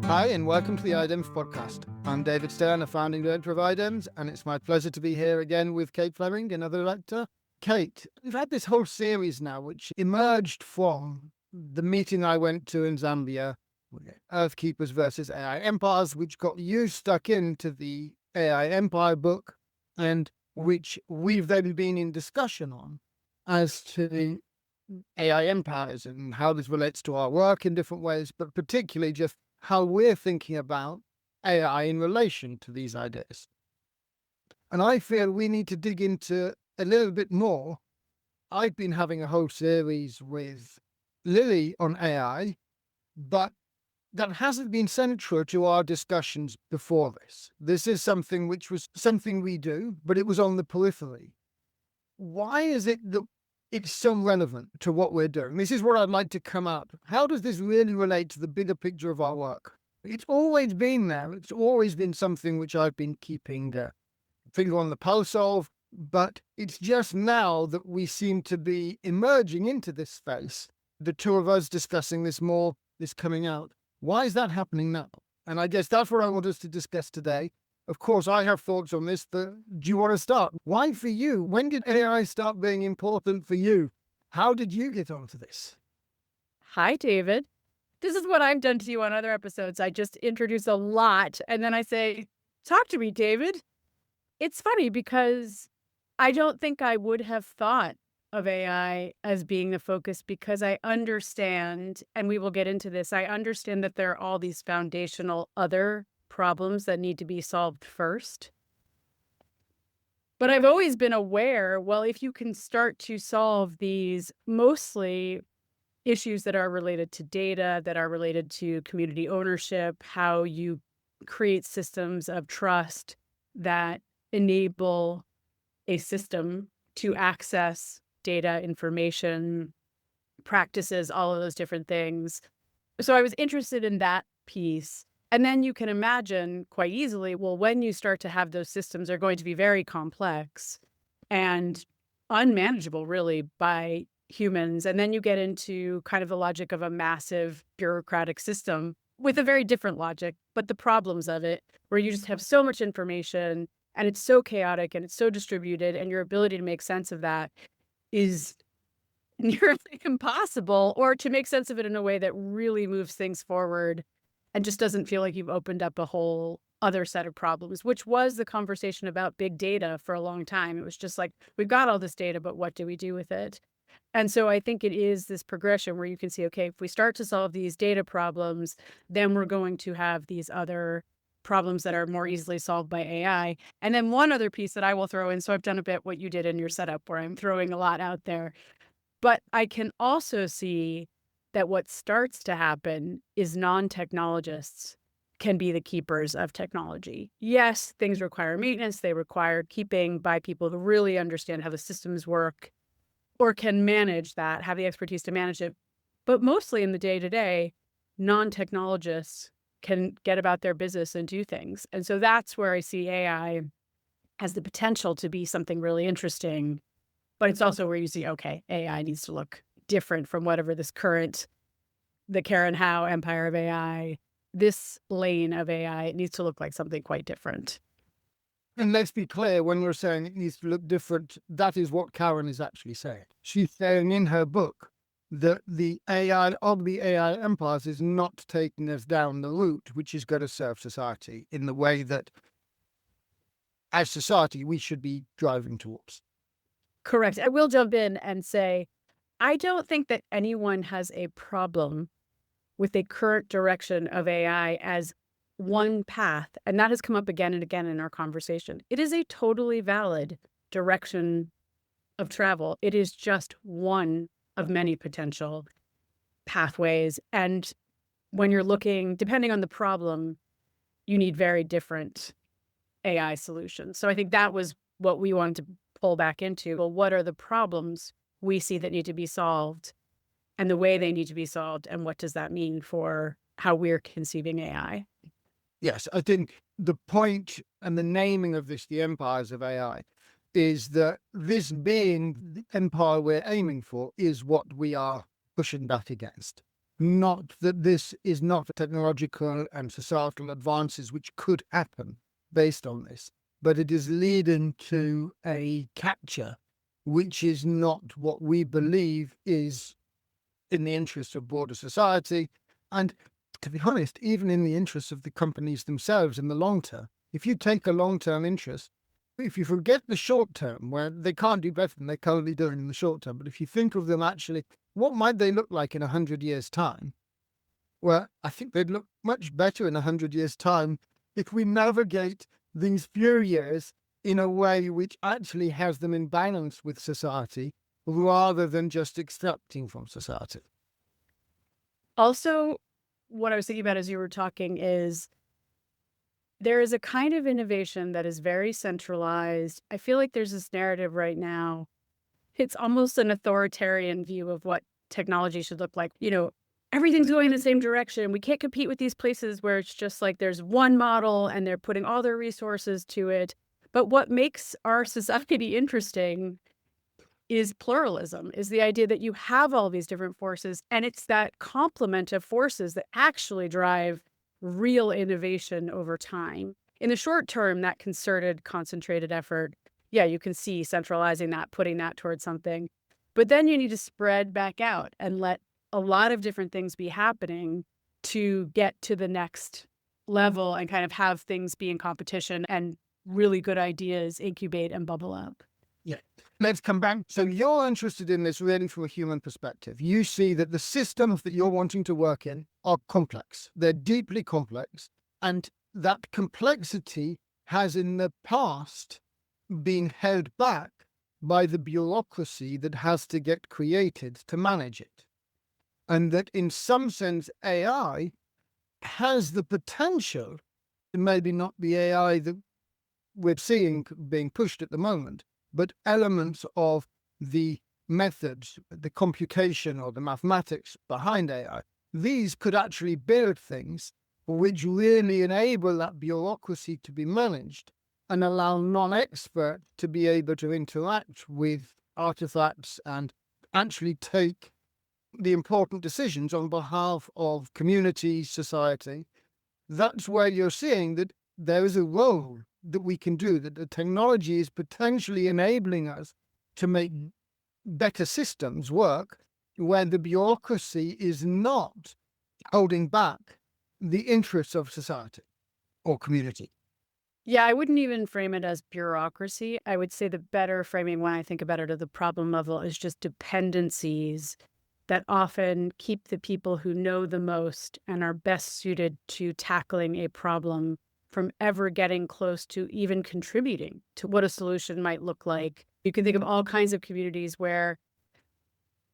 Hi, and welcome to the IDEMS podcast. I'm David Stern, a founding director of IDEMS, and it's my pleasure to be here again with Kate Fleming, another director. Kate, we've had this whole series now, which emerged from the meeting I went to in Zambia, Earthkeepers versus AI Empires, which got you stuck into the AI Empire book, and which we've then been in discussion on as to the AI empires and how this relates to our work in different ways, but particularly just how we're thinking about AI in relation to these ideas. And I feel we need to dig into a little bit more. I've been having a whole series with Lily on AI, but that hasn't been central to our discussions before this. This is something which was something we do, but it was on the periphery. Why is it that it's so relevant to what we're doing? This is what I'd like to come up. How does this really relate to the bigger picture of our work? It's always been there. It's always been something which I've been keeping a finger on the pulse of, but it's just now that we seem to be emerging into this space. The two of us discussing this more, this coming out. Why is that happening now? And I guess that's what I want us to discuss today. Of course, I have thoughts on this. Do you want to start? Why for you? When did AI start being important for you? How did you get onto this? Hi, David. This is what I've done to you on other episodes. I just introduce a lot and then I say, talk to me, David. It's funny because I don't think I would have thought of AI as being the focus because I understand, and we will get into this, I understand that there are all these foundational other problems that need to be solved first. But I've always been aware, well, if you can start to solve these mostly issues that are related to data, that are related to community ownership, how you create systems of trust that enable a system to access data, information, practices, all of those different things. So I was interested in that piece. And then you can imagine quite easily, well, when you start to have those systems, they're going to be very complex and unmanageable, really, by humans. And then you get into kind of the logic of a massive bureaucratic system with a very different logic, but the problems of it, where you just have so much information and it's so chaotic and it's so distributed, and your ability to make sense of that is nearly impossible, or to make sense of it in a way that really moves things forward and just doesn't feel like you've opened up a whole other set of problems, which was the conversation about big data for a long time. It was just like, we've got all this data, but what do we do with it? And so I think it is this progression where you can see, okay, if we start to solve these data problems, then we're going to have these other problems that are more easily solved by AI. And then one other piece that I will throw in, so I've done a bit what you did in your setup where I'm throwing a lot out there, but I can also see that what starts to happen is non-technologists can be the keepers of technology. Yes, things require maintenance. They require keeping by people who really understand how the systems work or can manage that, have the expertise to manage it. But mostly in the day-to-day, non-technologists can get about their business and do things. And so that's where I see AI has the potential to be something really interesting. But it's also where you see, okay, AI needs to look different from whatever this current, the Karen Howe empire of AI, this lane of AI, it needs to look like something quite different. And let's be clear, when we're saying it needs to look different, that is what Karen is actually saying. She's saying in her book that the AI of the AI empires is not taking us down the route which is going to serve society in the way that, as society, we should be driving towards. Correct. I will jump in and say, I don't think that anyone has a problem with a current direction of AI as one path. And that has come up again and again in our conversation. It is a totally valid direction of travel. It is just one of many potential pathways. And when you're looking, depending on the problem, you need very different AI solutions. So I think that was what we wanted to pull back into. Well, what are the problems we see that need to be solved and the way they need to be solved? And what does that mean for how we're conceiving AI? Yes, I think the point and the naming of this, the empires of AI, is that this being the empire we're aiming for is what we are pushing back against. Not that this is not technological and societal advances which could happen based on this, but it is leading to a capture which is not what we believe is in the interest of broader society, and to be honest, even in the interests of the companies themselves in the long term. If you take a long-term interest, if you forget the short term, where they can't do better than they're currently doing in the short term, but if you think of them actually, what might they look like in 100 years' time? Well, I think they'd look much better in 100 years' time if we navigate these few years in a way which actually has them in balance with society rather than just extracting from society. Also, what I was thinking about as you were talking is there is a kind of innovation that is very centralized. I feel like there's this narrative right now. It's almost an authoritarian view of what technology should look like. Everything's going in the same direction. We can't compete with these places where it's just like there's one model and they're putting all their resources to it. But what makes our society interesting is pluralism, is the idea that you have all these different forces, and it's that complement of forces that actually drive real innovation over time. In the short term, that concerted, concentrated effort, yeah, you can see centralizing that, putting that towards something. But then you need to spread back out and let a lot of different things be happening to get to the next level and kind of have things be in competition and really good ideas incubate and bubble up. Yeah. Let's come back. So you're interested in this really from a human perspective. You see that the systems that you're wanting to work in are complex. They're deeply complex. And that complexity has in the past been held back by the bureaucracy that has to get created to manage it. And that in some sense, AI has the potential to maybe not the AI that we're seeing being pushed at the moment, but elements of the methods, the computation or the mathematics behind AI, these could actually build things which really enable that bureaucracy to be managed and allow non-experts to be able to interact with artifacts and actually take the important decisions on behalf of community, society. That's where you're seeing that there is a role that we can do, that the technology is potentially enabling us to make better systems work where the bureaucracy is not holding back the interests of society or community. Yeah, I wouldn't even frame it as bureaucracy. I would say the better framing when I think about it at the problem level is just dependencies that often keep the people who know the most and are best suited to tackling a problem from ever getting close to even contributing to what a solution might look like. You can think of all kinds of communities where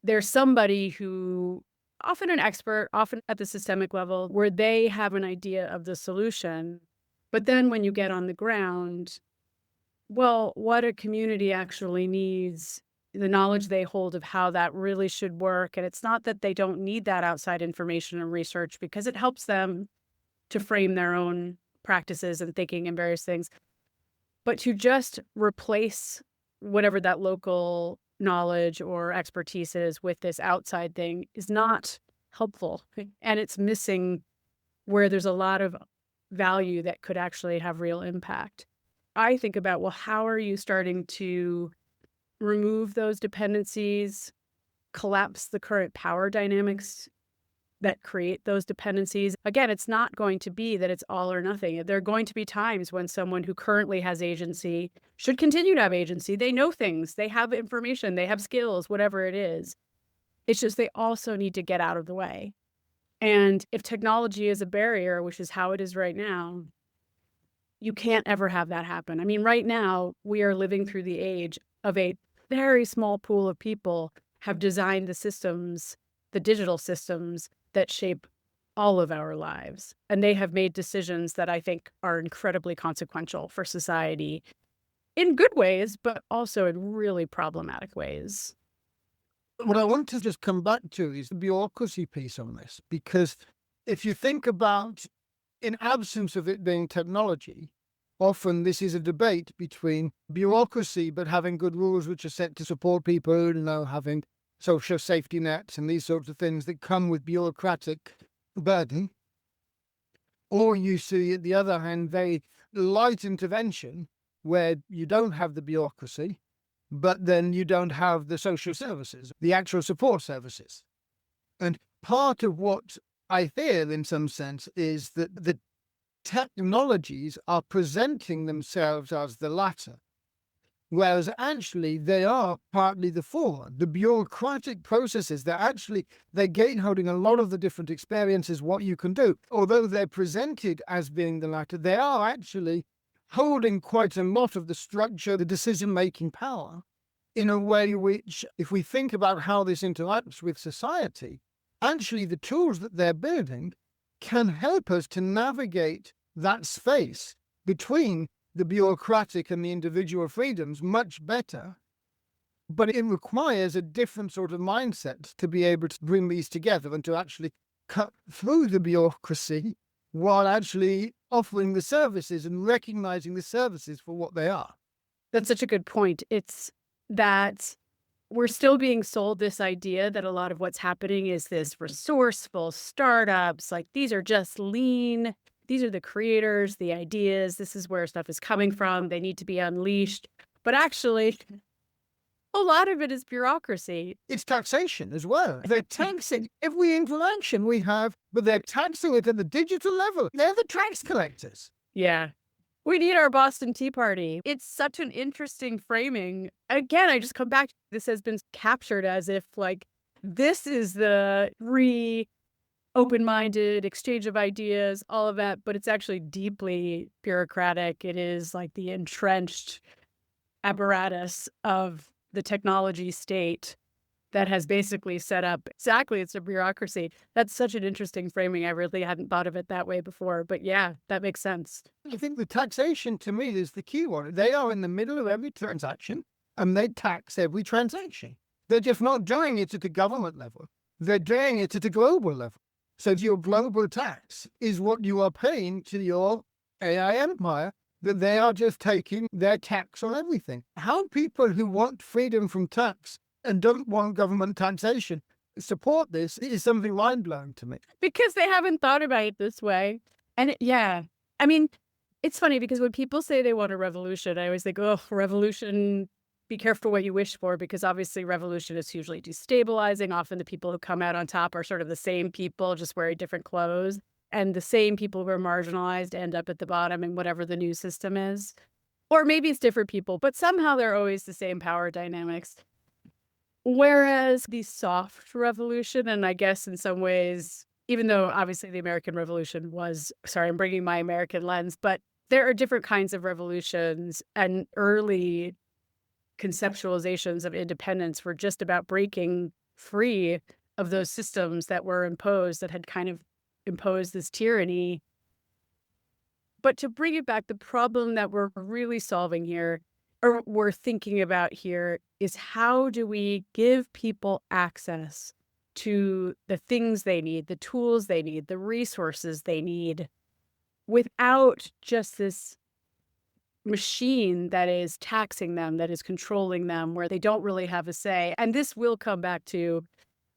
there's somebody who, often an expert, often at the systemic level, where they have an idea of the solution. But then when you get on the ground, well, what a community actually needs, the knowledge they hold of how that really should work. And it's not that they don't need that outside information and research, because it helps them to frame their own practices and thinking and various things. But to just replace whatever that local knowledge or expertise is with this outside thing is not helpful. And it's missing where there's a lot of value that could actually have real impact. I think about, well, how are you starting to remove those dependencies, collapse the current power dynamics that create those dependencies? Again, it's not going to be that it's all or nothing. There are going to be times when someone who currently has agency should continue to have agency. They know things, they have information, they have skills, whatever it is. It's just they also need to get out of the way. And if technology is a barrier, which is how it is right now, you can't ever have that happen. I mean, right now, we are living through the age of a very small pool of people have designed the systems, the digital systems that shape all of our lives. And they have made decisions that I think are incredibly consequential for society in good ways, but also in really problematic ways. What I want to just come back to is the bureaucracy piece on this, because if you think about, in absence of it being technology, often this is a debate between bureaucracy, but having good rules which are set to support people, having social safety nets and these sorts of things that come with bureaucratic burden. Or you see, at the other hand, very light intervention where you don't have the bureaucracy, but then you don't have the social services, the actual support services. And part of what I fear, in some sense, is that the technologies are presenting themselves as the latter, whereas actually they are partly the former. The bureaucratic processes, they're gateholding a lot of the different experiences, what you can do. Although they're presented as being the latter, they are actually holding quite a lot of the structure, the decision-making power, in a way which, if we think about how this interacts with society, actually the tools that they're building can help us to navigate that space between the bureaucratic and the individual freedoms much better. But it requires a different sort of mindset to be able to bring these together and to actually cut through the bureaucracy while actually offering the services and recognizing the services for what they are. That's such a good point. It's that we're still being sold this idea that a lot of what's happening is this resourceful startups, like these are just lean, these are the creators, the ideas, this is where stuff is coming from, they need to be unleashed. But actually, a lot of it is bureaucracy. It's taxation as well. They're taxing every interaction we have, but they're taxing it at the digital level. They're the tax collectors. Yeah. We need our Boston Tea Party. It's such an interesting framing. Again, I just come back to this has been captured as if like this is the free, open-minded exchange of ideas, all of that, but it's actually deeply bureaucratic. It is like the entrenched apparatus of the technology state that has basically set up exactly, it's a bureaucracy. That's such an interesting framing. I really hadn't thought of it that way before, but yeah, that makes sense. I think the taxation to me is the key one. They are in the middle of every transaction and they tax every transaction. They're just not doing it at the government level. They're doing it at a global level. So your global tax is what you are paying to your AI empire, that they are just taking their tax on everything. How people who want freedom from tax and don't want government taxation support this is something mind-blowing to me. Because they haven't thought about it this way. And yeah, I mean, it's funny because when people say they want a revolution, I always think, oh, revolution, be careful what you wish for, because obviously revolution is hugely destabilizing. Often the people who come out on top are sort of the same people, just wearing different clothes. And the same people who are marginalized end up at the bottom in whatever the new system is. Or maybe it's different people, but somehow they're always the same power dynamics. Whereas the soft revolution, and I guess in some ways, even though obviously the American Revolution was, sorry, I'm bringing my American lens, but there are different kinds of revolutions, and early conceptualizations of independence were just about breaking free of those systems that were imposed, that had kind of imposed this tyranny. But to bring it back, the problem that we're really solving here, or we're thinking about here, is how do we give people access to the things they need, the tools they need, the resources they need, without just this machine that is taxing them, that is controlling them, where they don't really have a say. And this will come back to,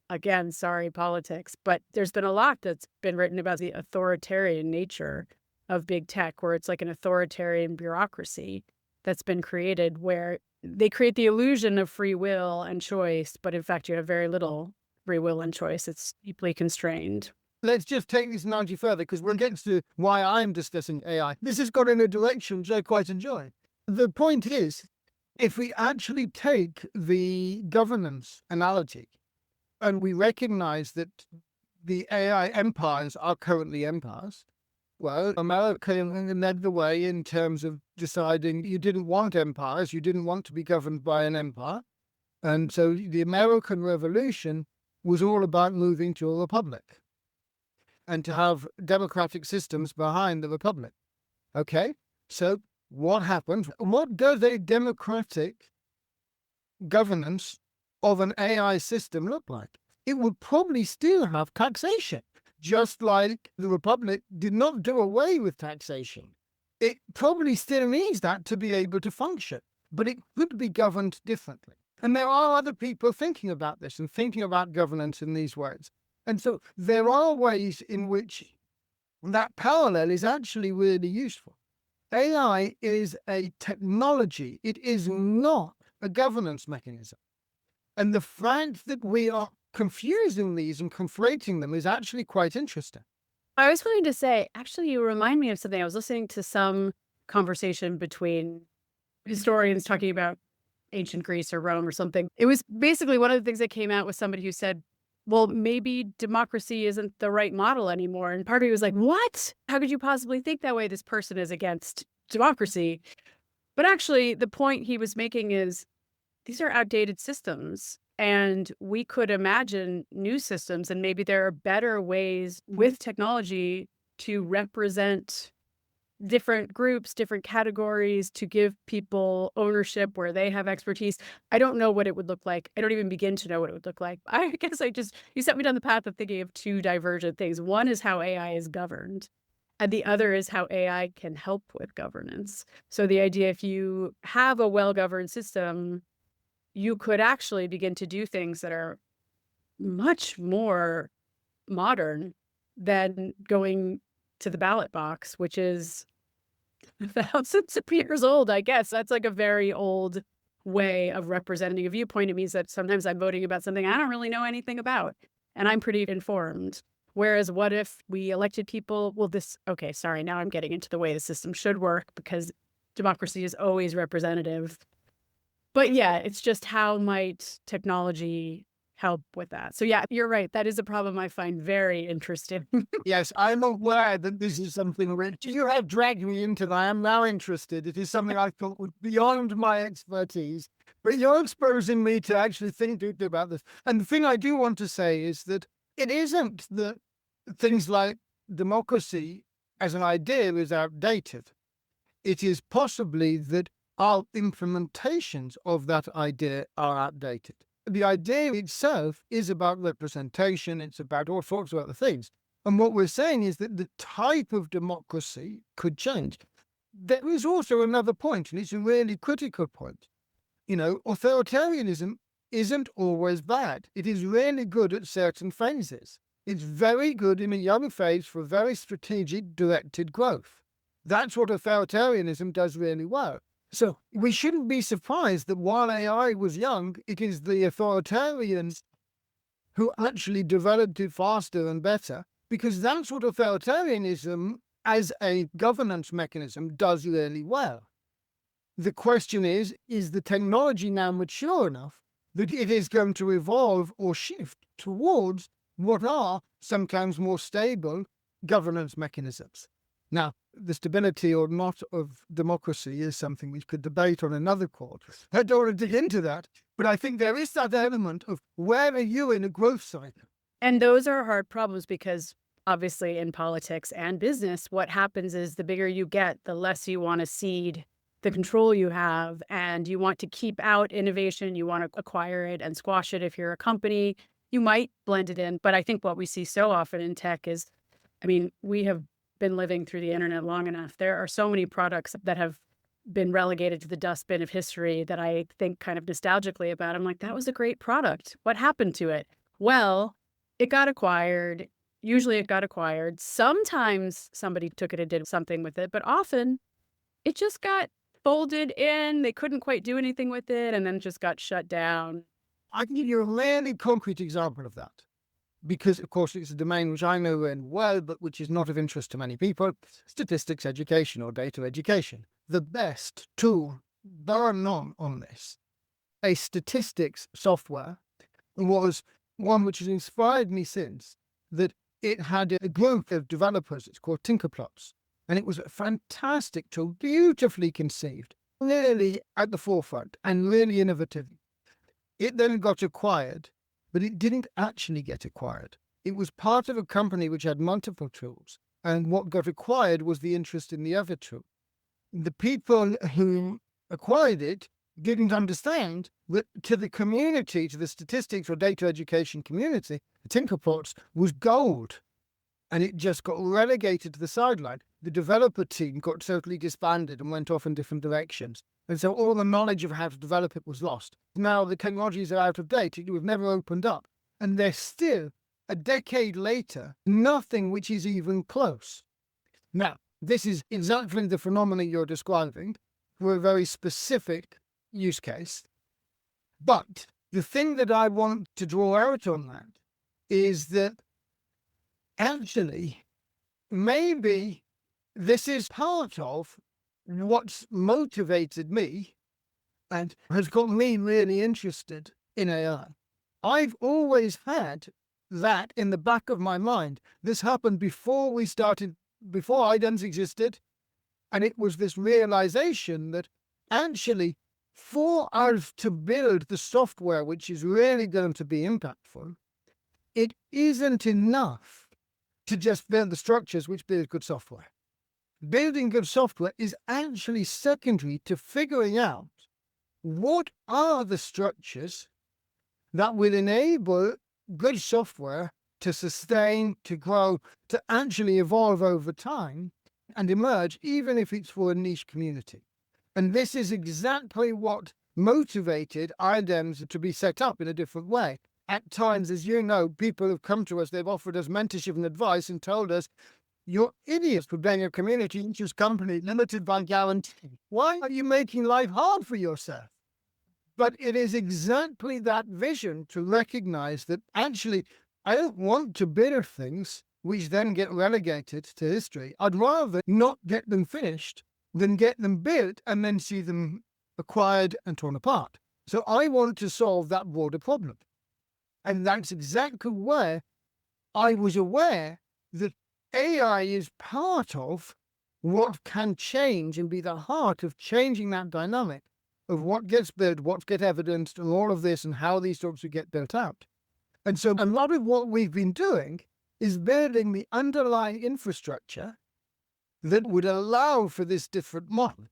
again, sorry, politics, but there's been a lot that's been written about the authoritarian nature of big tech, where it's like an authoritarian bureaucracy that's been created, where they create the illusion of free will and choice, but in fact, you have very little free will and choice. It's deeply constrained. Let's just take this analogy further, because we'll get to why I'm discussing AI. This has got in a direction which I quite enjoy. The point is, if we actually take the governance analogy and we recognize that the AI empires are currently empires, well, America led the way in terms of deciding you didn't want empires, you didn't want to be governed by an empire. And so the American Revolution was all about moving to a republic and to have democratic systems behind the republic. Okay, so what happened? What does a democratic governance of an AI system look like? It would probably still have taxation. Just like the Republic did not do away with taxation. It probably still needs that to be able to function, but it could be governed differently. And there are other people thinking about this and thinking about governance in these ways. And so there are ways in which that parallel is actually really useful. AI is a technology. It is not a governance mechanism. And the fact that we are confusing these and conflating them is actually quite interesting. I was going to say, actually, you remind me of something. I was listening to some conversation between historians talking about ancient Greece or Rome or something. It was basically one of the things that came out was somebody who said, well, maybe democracy isn't the right model anymore. And part of me was like, what? How could you possibly think that way? This person is against democracy. But actually, the point he was making is these are outdated systems. And we could imagine new systems, and maybe there are better ways with technology to represent different groups, different categories, to give people ownership where they have expertise. I don't know what it would look like. I don't even begin to know what it would look like. I guess you set me down the path of thinking of two divergent things. One is how AI is governed, and the other is how AI can help with governance. So the idea, if you have a well-governed system, you could actually begin to do things that are much more modern than going to the ballot box, which is thousands of years old, I guess. That's like a very old way of representing a viewpoint. It means that sometimes I'm voting about something I don't really know anything about, and I'm pretty informed. Whereas what if we elected people? Well, okay, sorry, now I'm getting into the way the system should work because democracy is always representative. But yeah, it's just how might technology help with that? So yeah, you're right. That is a problem I find very interesting. Yes, I'm aware that this is something which you have dragged me into. That I am now interested. It is something I thought was beyond my expertise, but you're exposing me to actually think deeply about this. And the thing I do want to say is that it isn't that things like democracy as an idea is outdated. It is possibly that our implementations of that idea are outdated. The idea itself is about representation. It's about all sorts of other things. And what we're saying is that the type of democracy could change. There is also another point, and it's a really critical point. Authoritarianism isn't always bad. It is really good at certain phases. It's very good in a young phase for very strategic, directed growth. That's what authoritarianism does really well. So we shouldn't be surprised that while AI was young, it is the authoritarians who actually developed it faster and better, because that's what authoritarianism as a governance mechanism does really well. The question is the technology now mature enough that it is going to evolve or shift towards what are sometimes more stable governance mechanisms? Now, the stability or not of democracy is something we could debate on another call. I don't want to dig into that, but I think there is that element of where are you in a growth cycle? And those are hard problems because obviously in politics and business, what happens is the bigger you get, the less you want to cede the control you have, and you want to keep out innovation. You want to acquire it and squash it. If you're a company, you might blend it in. But I think what we see so often in tech is, we have been living through the internet long enough. There are so many products that have been relegated to the dustbin of history that I think kind of nostalgically about. I'm like, that was a great product. What happened to it? Well, it got acquired. Usually it got acquired. Sometimes somebody took it and did something with it, but often it just got folded in. They couldn't quite do anything with it and then just got shut down. I can give you a really concrete example of that, because, of course, it's a domain which I know in well, but which is not of interest to many people: statistics education or data education. The best tool, bar none, on this, a statistics software, was one which has inspired me since, that it had a group of developers. It's called Tinkerplots. And it was a fantastic tool, beautifully conceived, really at the forefront and really innovative. It then got acquired, but it didn't actually get acquired. It was part of a company which had multiple tools, and what got acquired was the interest in the other tool. The people who acquired it didn't understand that to the community, to the statistics or data education community, Tinkerplots was gold. and it just got relegated to the sideline. The developer team got totally disbanded and went off in different directions. And so all the knowledge of how to develop it was lost. Now the technologies are out of date. It was never opened up. And there's still, a decade later, nothing which is even close. Now, this is exactly the phenomenon you're describing for a very specific use case. But the thing that I want to draw out on that is that actually, maybe this is part of what's motivated me and has got me really interested in AI. I've always had that in the back of my mind. This happened before IDEMS existed. And it was this realization that actually, for us to build the software which is really going to be impactful, it isn't enough to just build the structures which build good software. Building good software is actually secondary to figuring out what are the structures that will enable good software to sustain, to grow, to actually evolve over time and emerge, even if it's for a niche community. And this is exactly what motivated IDEMS to be set up in a different way. At times, as you know, people have come to us, they've offered us mentorship and advice and told us, you're idiots for being a community interest company limited by guarantee. Why are you making life hard for yourself? But it is exactly that vision to recognize that actually, I don't want to build things which then get relegated to history. I'd rather not get them finished than get them built and then see them acquired and torn apart. So I want to solve that broader problem. And that's exactly where I was aware that AI is part of what can change and be the heart of changing that dynamic of what gets built, what gets evidenced, and all of this, and how these jobs would get built out. And so a lot of what we've been doing is building the underlying infrastructure that would allow for this different model.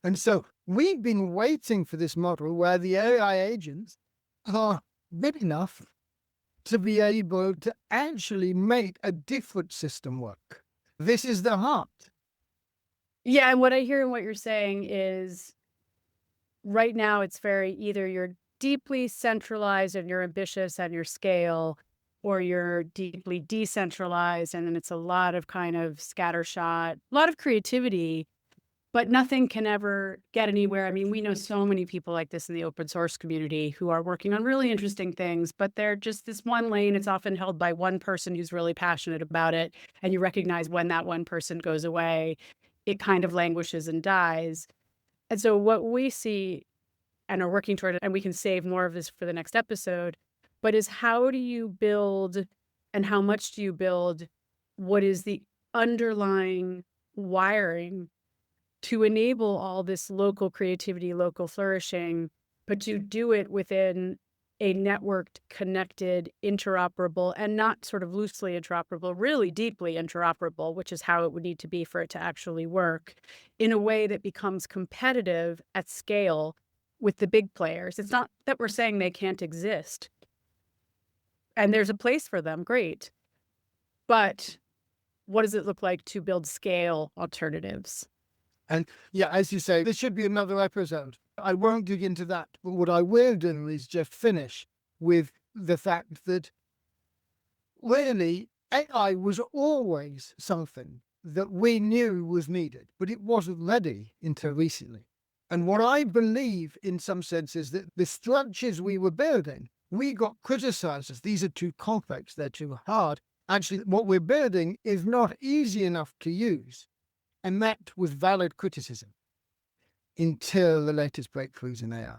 And so we've been waiting for this model where the AI agents are big enough to be able to actually make a different system work. This is the heart. Yeah, and what I hear in what you're saying is right now it's very either you're deeply centralized and you're ambitious and your scale, or you're deeply decentralized and then it's a lot of kind of scattershot, a lot of creativity, but nothing can ever get anywhere. I mean, we know so many people like this in the open source community who are working on really interesting things, but they're just this one lane. It's often held by one person who's really passionate about it. And you recognize when that one person goes away, it kind of languishes and dies. And so what we see and are working toward, and we can save more of this for the next episode, but is how do you build and how much do you build what is the underlying wiring to enable all this local creativity, local flourishing, but to do it within a networked, connected, interoperable, and not sort of loosely interoperable, really deeply interoperable, which is how it would need to be for it to actually work, in a way that becomes competitive at scale with the big players. It's not that we're saying they can't exist. And there's a place for them, great. But what does it look like to build scale alternatives? And yeah, as you say, this should be another episode. I won't dig into that, but what I will do is just finish with the fact that really AI was always something that we knew was needed, but it wasn't ready until recently. And what I believe in some sense is that the structures we were building, we got criticized as these are too complex, they're too hard. Actually, what we're building is not easy enough to use. And that was valid criticism until the latest breakthroughs in AI.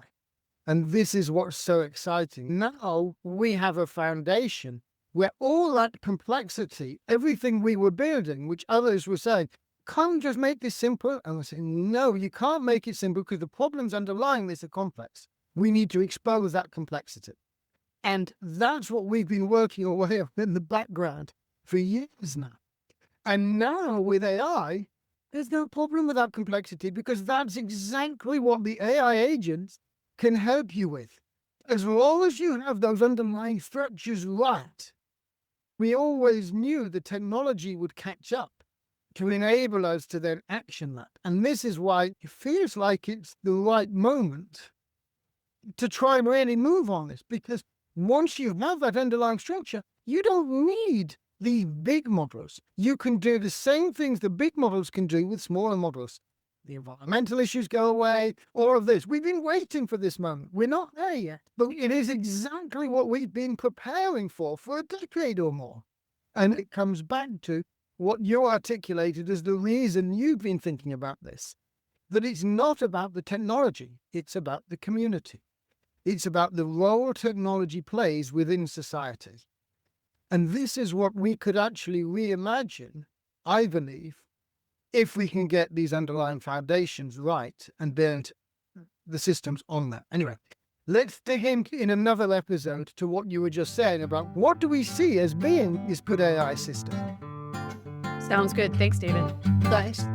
And this is what's so exciting. Now we have a foundation where all that complexity, everything we were building, which others were saying, can't just make this simple. And we're saying, no, you can't make it simple because the problems underlying this are complex. We need to expose that complexity. And that's what we've been working away on in the background for years now. And now with AI, there's no problem with that complexity because that's exactly what the AI agents can help you with. As long as you have those underlying structures right, We always knew the technology would catch up to enable us to then action that. And this is why it feels like it's the right moment to try and really move on this, because once you have that underlying structure, you don't need the big models. You can do the same things the big models can do with smaller models. The environmental issues go away, all of this. We've been waiting for this moment. We're not there yet, but it is exactly what we've been preparing for a decade or more. And it comes back to what you articulated as the reason you've been thinking about this, that it's not about the technology, it's about the community. It's about the role technology plays within society. And this is what we could actually reimagine, I believe, if we can get these underlying foundations right and build the systems on that. Anyway, let's dig in another episode to what you were just saying about what do we see as being this good AI system. Sounds good. Thanks, David. Thanks.